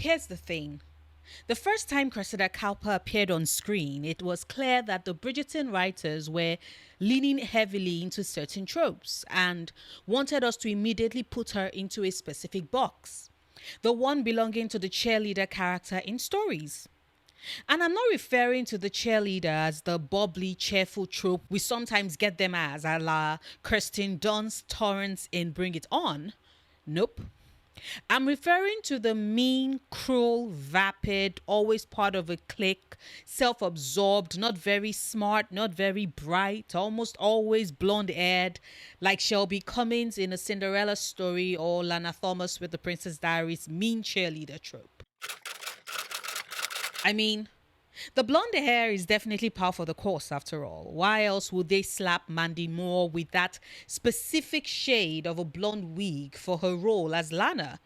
Here's the thing. The first time Cressida Cowper appeared on screen, it was clear that the Bridgerton writers were leaning heavily into certain tropes and wanted us to immediately put her into a specific box, the one belonging to the cheerleader character in stories. And I'm not referring to the cheerleader as the bubbly, cheerful trope we sometimes get them as, a la Kirsten Dunst Torrance in Bring It On. Nope. I'm referring to the mean, cruel, vapid, always part of a clique, self-absorbed, not very smart, not very bright, almost always blonde-haired, like Shelby Cummins in A Cinderella Story or Lana Thomas with The Princess Diaries mean cheerleader trope. I mean, the blonde hair is definitely par for the course after all. Why else would they slap Mandy Moore with that specific shade of a blonde wig for her role as Lana?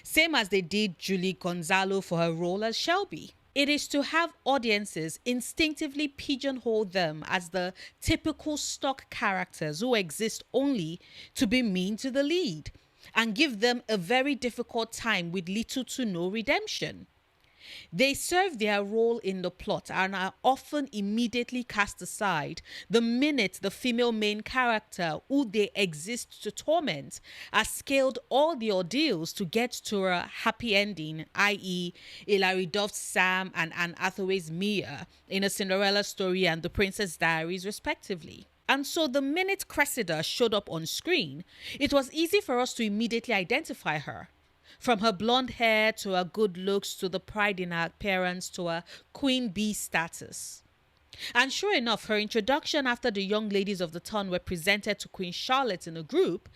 Same as they did Julie Gonzalo for her role as Shelby. It is to have audiences instinctively pigeonhole them as the typical stock characters who exist only to be mean to the lead and give them a very difficult time with little to no redemption. They serve their role in the plot and are often immediately cast aside the minute the female main character, who they exist to torment, has scaled all the ordeals to get to a happy ending, i.e. Hilary Duff's Sam and Anne Hathaway's Mia in A Cinderella Story and The Princess Diaries respectively. And so the minute Cressida showed up on screen, it was easy for us to immediately identify her. From her blonde hair to her good looks to the pride in her appearance to her queen bee status. And sure enough, her introduction after the young ladies of the town were presented to Queen Charlotte in a group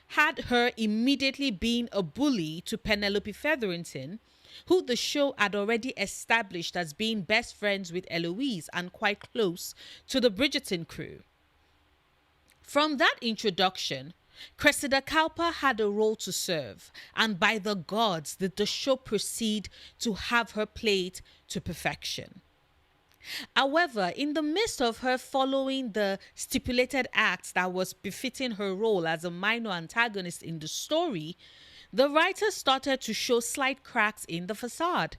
had her immediately being a bully to Penelope Featherington, who the show had already established as being best friends with Eloise and quite close to the Bridgerton crew. From that introduction, Cressida Cowper had a role to serve, and by the gods did the show proceed to have her played to perfection. However, in the midst of her following the stipulated acts that was befitting her role as a minor antagonist in the story, the writers started to show slight cracks in the facade.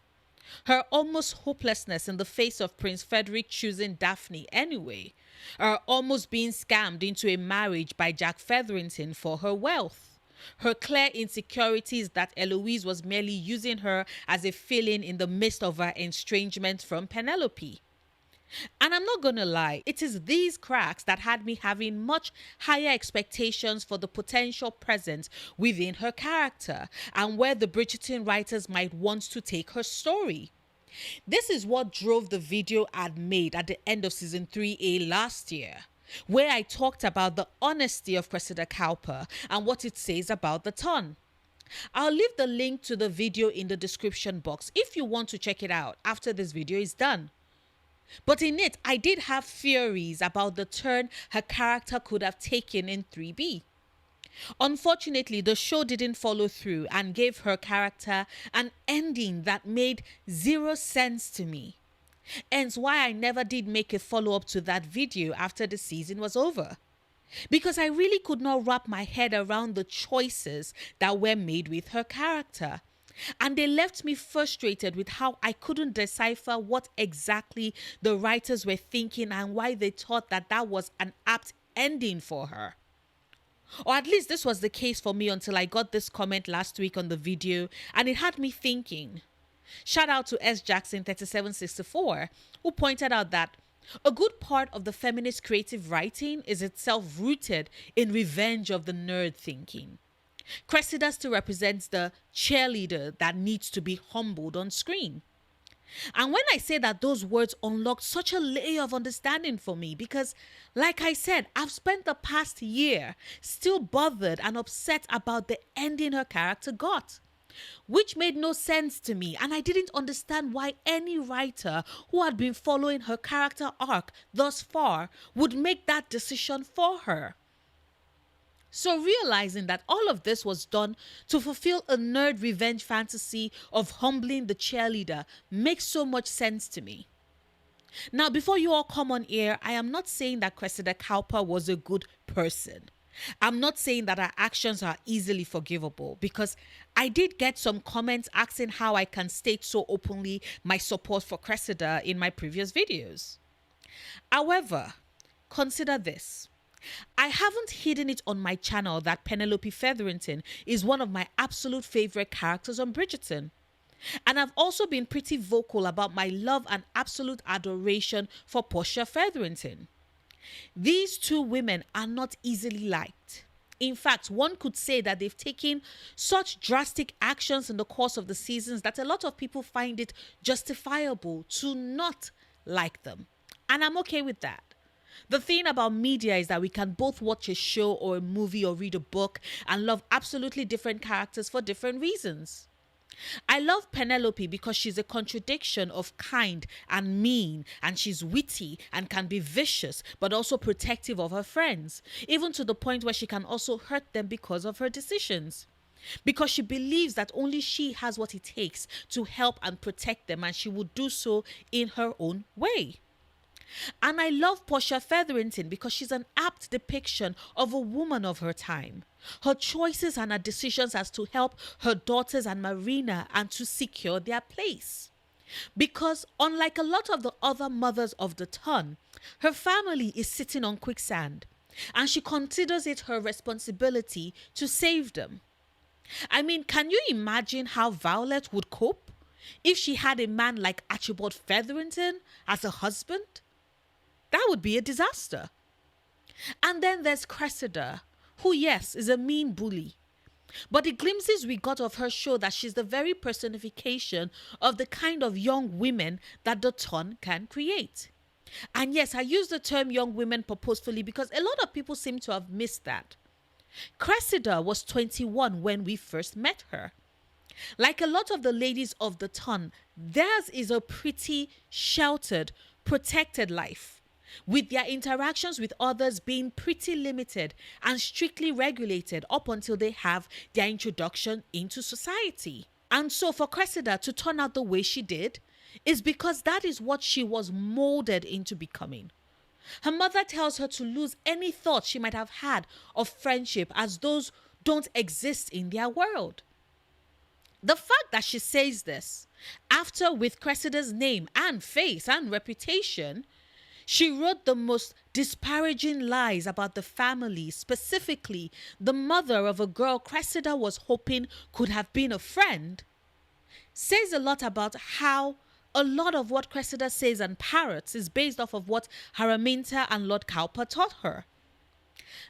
Her almost hopelessness in the face of Prince Frederick choosing Daphne anyway, her almost being scammed into a marriage by Jack Featherington for her wealth, her clear insecurities that Eloise was merely using her as a fill-in in the midst of her estrangement from Penelope. And I'm not gonna lie, it is these cracks that had me having much higher expectations for the potential presence within her character and where the Bridgerton writers might want to take her story. This is what drove the video I'd made at the end of season 3A last year, where I talked about the honesty of Cressida Cowper and what it says about the ton. I'll leave the link to the video in the description box if you want to check it out after this video is done. But in it, I did have theories about the turn her character could have taken in 3B. Unfortunately, the show didn't follow through and gave her character an ending that made zero sense to me. Hence why I never did make a follow-up to that video after the season was over. Because I really could not wrap my head around the choices that were made with her character. And they left me frustrated with how I couldn't decipher what exactly the writers were thinking and why they thought that that was an apt ending for her. Or at least this was the case for me until I got this comment last week on the video and it had me thinking. Shout out to S Jackson 3764 who pointed out that a good part of the feminist creative writing is itself rooted in revenge of the nerd thinking. Cressida still represents the cheerleader that needs to be humbled on screen. And when I say that, those words unlocked such a layer of understanding for me because, like I said, I've spent the past year still bothered and upset about the ending her character got, which made no sense to me, and I didn't understand why any writer who had been following her character arc thus far would make that decision for her. So realizing that all of this was done to fulfill a nerd revenge fantasy of humbling the cheerleader makes so much sense to me. Now, before you all come on air, I am not saying that Cressida Cowper was a good person. I'm not saying that her actions are easily forgivable, because I did get some comments asking how I can state so openly my support for Cressida in my previous videos. However, consider this. I haven't hidden it on my channel that Penelope Featherington is one of my absolute favorite characters on Bridgerton. And I've also been pretty vocal about my love and absolute adoration for Portia Featherington. These two women are not easily liked. In fact, one could say that they've taken such drastic actions in the course of the seasons that a lot of people find it justifiable to not like them. And I'm okay with that. The thing about media is that we can both watch a show or a movie or read a book and love absolutely different characters for different reasons. I love Penelope because she's a contradiction of kind and mean, and she's witty and can be vicious but also protective of her friends, even to the point where she can also hurt them because of her decisions. Because she believes that only she has what it takes to help and protect them, and she will do so in her own way. And I love Portia Featherington because she's an apt depiction of a woman of her time. Her choices and her decisions as to help her daughters and Marina and to secure their place. Because unlike a lot of the other mothers of the ton, her family is sitting on quicksand, and she considers it her responsibility to save them. I mean, can you imagine how Violet would cope if she had a man like Archibald Featherington as a husband? That would be a disaster. And then there's Cressida, who, yes, is a mean bully. But the glimpses we got of her show that she's the very personification of the kind of young women that the ton can create. And yes, I use the term young women purposefully because a lot of people seem to have missed that. Cressida was 21 when we first met her. Like a lot of the ladies of the ton, theirs is a pretty sheltered, protected life, with their interactions with others being pretty limited and strictly regulated up until they have their introduction into society. And so for Cressida to turn out the way she did is because that is what she was molded into becoming. Her mother tells her to lose any thought she might have had of friendship, as those don't exist in their world. The fact that she says this after, with Cressida's name and face and reputation, she wrote the most disparaging lies about the family, specifically the mother of a girl Cressida was hoping could have been a friend, says a lot about how a lot of what Cressida says and parrots is based off of what Araminta and Lord Cowper taught her.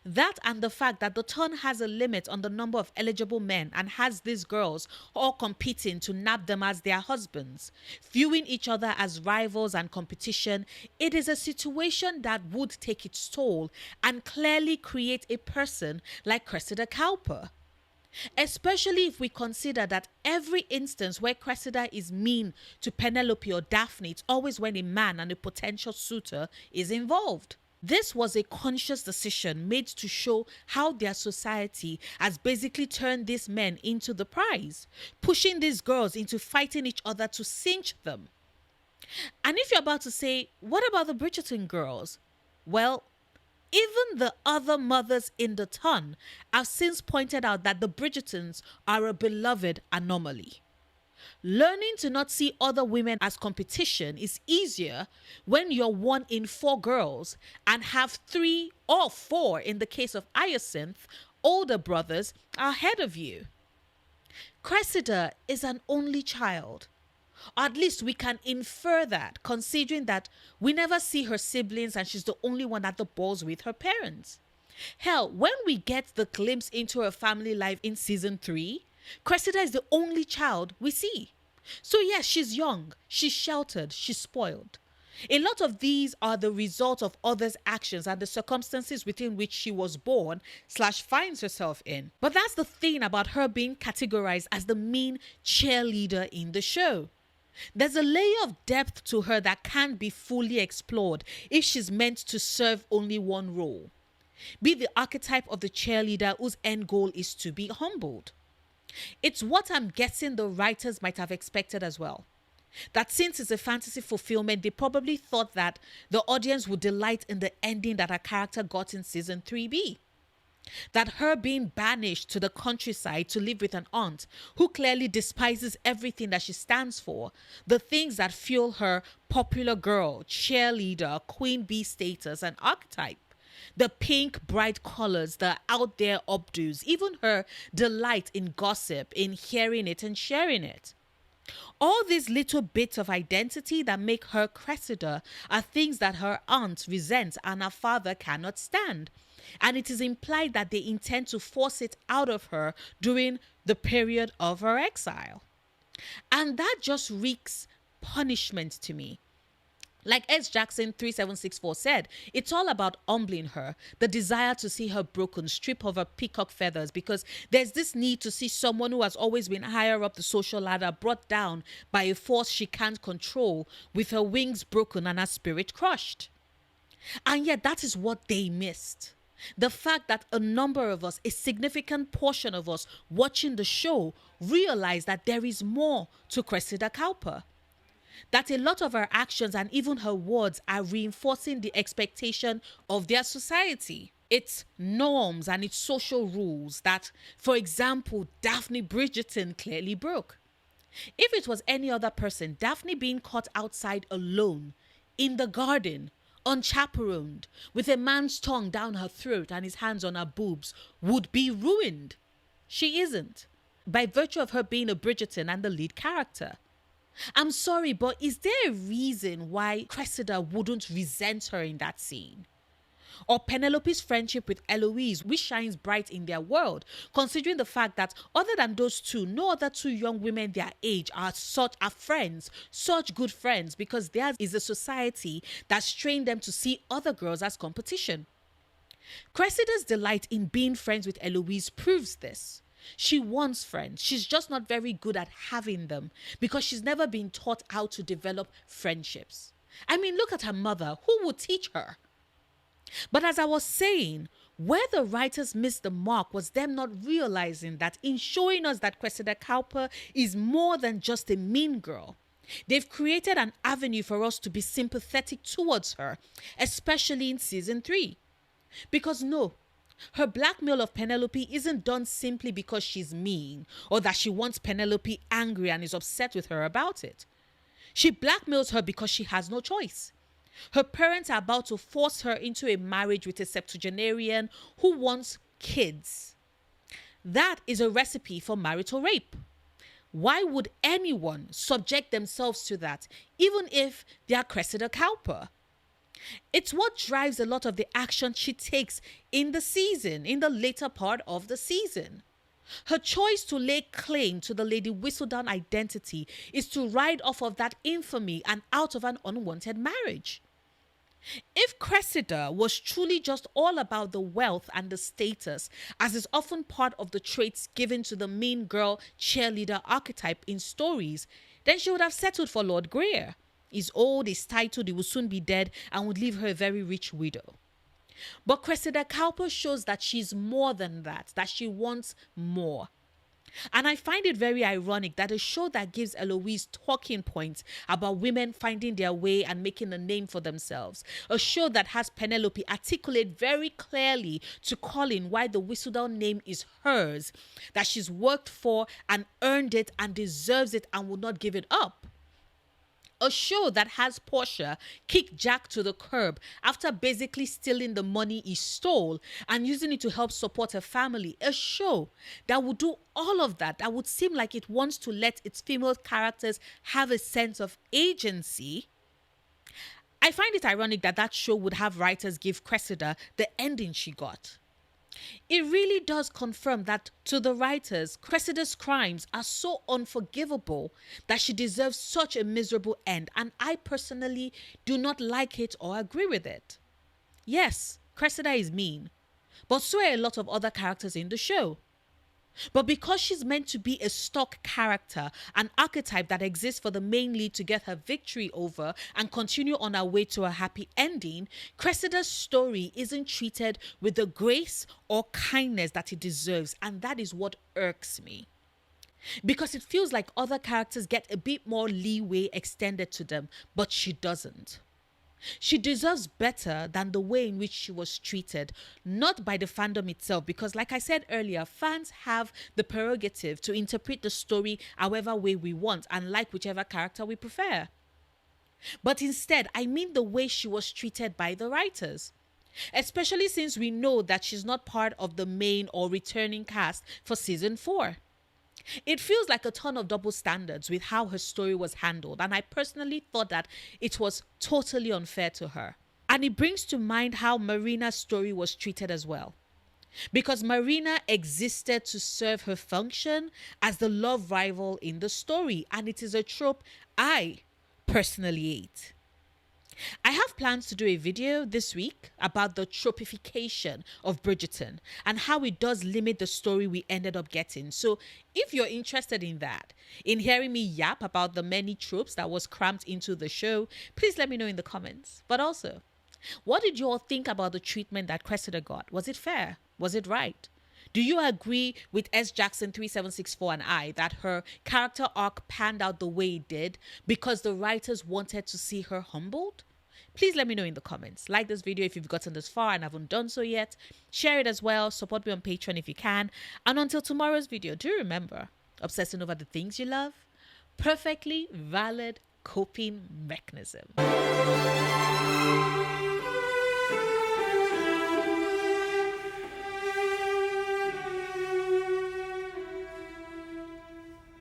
That and the fact that the ton has a limit on the number of eligible men and has these girls all competing to nab them as their husbands, viewing each other as rivals and competition, it is a situation that would take its toll and clearly create a person like Cressida Cowper. Especially if we consider that every instance where Cressida is mean to Penelope or Daphne, it's always when a man and a potential suitor is involved. This was a conscious decision made to show how their society has basically turned these men into the prize, pushing these girls into fighting each other to cinch them. And if you're about to say, what about the Bridgerton girls? Well, even the other mothers in the ton have since pointed out that the Bridgertons are a beloved anomaly. Learning to not see other women as competition is easier when you're one in 4 girls and have 3 or 4, in the case of Hyacinth, older brothers ahead of you. Cressida is an only child. Or at least we can infer that, considering that we never see her siblings and she's the only one at the balls with her parents. Hell, when we get the glimpse into her family life in season 3, Cressida is the only child we see. So yes, she's young, she's sheltered, she's spoiled. A lot of these are the result of others' actions and the circumstances within which she was born / finds herself in. But that's the thing about her being categorized as the mean cheerleader in the show. There's a layer of depth to her that can't be fully explored if she's meant to serve only one role. Be the archetype of the cheerleader whose end goal is to be humbled. It's what I'm guessing the writers might have expected as well. That since it's a fantasy fulfillment, they probably thought that the audience would delight in the ending that our character got in season 3B. That her being banished to the countryside to live with an aunt who clearly despises everything that she stands for, the things that fuel her popular girl, cheerleader, queen bee status, and archetype. The pink, bright colors, the out there updos, even her delight in gossip, in hearing it and sharing it. All these little bits of identity that make her Cressida are things that her aunt resents and her father cannot stand. And it is implied that they intend to force it out of her during the period of her exile. And that just reeks punishment to me. Like S. Jackson 3764 said, it's all about humbling her, the desire to see her broken, strip of her peacock feathers, because there's this need to see someone who has always been higher up the social ladder brought down by a force she can't control, with her wings broken and her spirit crushed. And yet that is what they missed. The fact that a number of us, a significant portion of us watching the show, realize that there is more to Cressida Cowper. That a lot of her actions and even her words are reinforcing the expectation of their society, its norms and its social rules that, for example, Daphne Bridgerton clearly broke. If it was any other person, Daphne being caught outside alone, in the garden, unchaperoned, with a man's tongue down her throat and his hands on her boobs, would be ruined. She isn't, by virtue of her being a Bridgerton and the lead character. I'm sorry, but is there a reason why Cressida wouldn't resent her in that scene? Or Penelope's friendship with Eloise, which shines bright in their world, considering the fact that other than those two, no other two young women their age are friends, such good friends, because theirs is a society that's trained them to see other girls as competition. Cressida's delight in being friends with Eloise proves this. She wants friends. She's just not very good at having them because she's never been taught how to develop friendships. I mean, look at her mother. Who would teach her? But as I was saying, where the writers missed the mark was them not realizing that in showing us that Cressida Cowper is more than just a mean girl, they've created an avenue for us to be sympathetic towards her, especially in season 3. Because no, her blackmail of Penelope isn't done simply because she's mean or that she wants Penelope angry and is upset with her about it. She blackmails her because she has no choice. Her parents are about to force her into a marriage with a septuagenarian who wants kids. That is a recipe for marital rape. Why would anyone subject themselves to that, even if they are Cressida Cowper? It's what drives a lot of the action she takes in the season, in the later part of the season. Her choice to lay claim to the Lady Whistledown identity is to ride off of that infamy and out of an unwanted marriage. If Cressida was truly just all about the wealth and the status, as is often part of the traits given to the mean girl cheerleader archetype in stories, then she would have settled for Lord Greer. He's old, he's titled, he will soon be dead, and would leave her a very rich widow. But Cressida Cowper shows that she's more than that she wants more. And I find it very ironic that a show that gives Eloise talking points about women finding their way and making a name for themselves, a show that has Penelope articulate very clearly to Colin why the Whistledown name is hers, that she's worked for and earned it and deserves it and will not give it up. A show that has Portia kick Jack to the curb after basically stealing the money he stole and using it to help support her family. A show that would do all of that, that would seem like it wants to let its female characters have a sense of agency. I find it ironic that that show would have writers give Cressida the ending she got. It really does confirm that to the writers, Cressida's crimes are so unforgivable that she deserves such a miserable end, and I personally do not like it or agree with it. Yes, Cressida is mean, but so are a lot of other characters in the show. But because she's meant to be a stock character, an archetype that exists for the main lead to get her victory over and continue on her way to a happy ending, Cressida's story isn't treated with the grace or kindness that it deserves, and that is what irks me. Because it feels like other characters get a bit more leeway extended to them, but she doesn't. She deserves better than the way in which she was treated, not by the fandom itself, because, like I said earlier, fans have the prerogative to interpret the story however way we want and like whichever character we prefer. But instead, I mean the way she was treated by the writers. Especially since we know that she's not part of the main or returning cast for season 4. It feels like a ton of double standards with how her story was handled, and I personally thought that it was totally unfair to her. And it brings to mind how Marina's story was treated as well. Because Marina existed to serve her function as the love rival in the story, and it is a trope I personally hate. I have plans to do a video this week about the tropification of Bridgerton and how it does limit the story we ended up getting. So if you're interested in that, in hearing me yap about the many tropes that was crammed into the show, please let me know in the comments. But also, what did you all think about the treatment that Cressida got? Was it fair? Was it right? Do you agree with S. Jackson 3764 and I that her character arc panned out the way it did because the writers wanted to see her humbled? Please let me know in the comments. Like this video if you've gotten this far and haven't done so yet. Share it as well. Support me on Patreon if you can. And until tomorrow's video, do remember, obsessing over the things you love, perfectly valid coping mechanism.